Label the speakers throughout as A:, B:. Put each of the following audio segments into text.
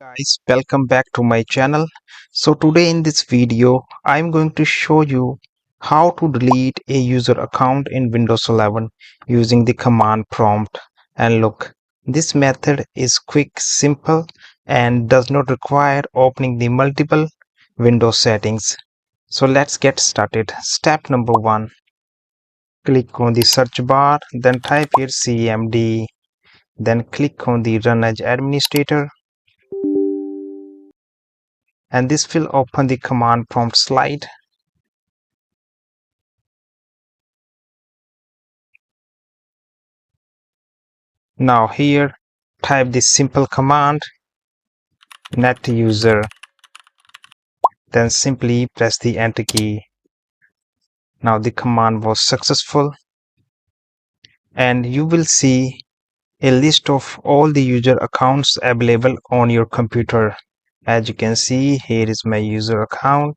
A: Guys, welcome back to my channel. So today in this video I'm going to show you how to delete a user account in Windows 11 using the command prompt. And look, this method is quick, simple and does not require opening the multiple Windows settings. So let's get started. Step number 1. Click on the search bar, then type here CMD, then click on the Run as Administrator, and this will open the command prompt slide. Now here type this simple command net user, then simply press the enter key. Now the command was successful and you will see a list of all the user accounts available on your computer. As you can see, here is my user account.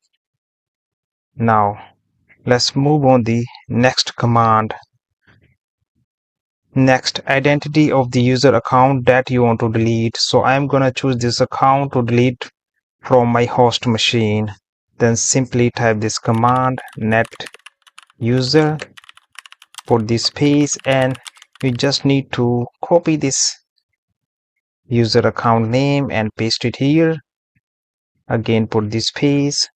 A: Now let's move on the next command. Next, identity of the user account that you want to delete. So I'm gonna choose this account to delete from my host machine. Then simply type this command net user, put this space, and you just need to copy this user account name and paste it here. Again put this space,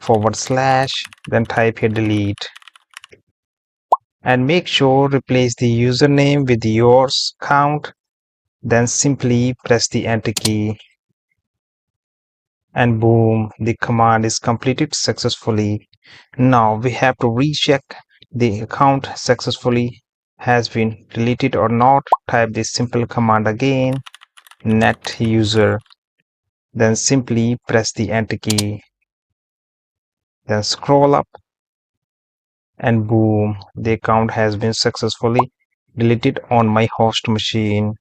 A: /, then type here delete, and make sure replace the username with yours count, then simply press the enter key, and boom, the command is completed successfully. Now we have to recheck the account successfully has been deleted or not. Type this simple command again, net user, then simply press the enter key, then scroll up, and boom, the account has been successfully deleted on my host machine.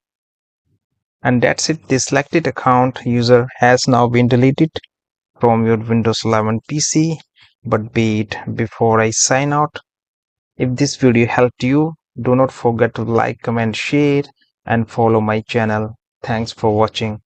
A: And that's it, the selected account user has now been deleted from your Windows 11 PC. But wait, before I sign out, if this video helped you, do not forget to like, comment, share and follow my channel. Thanks for watching.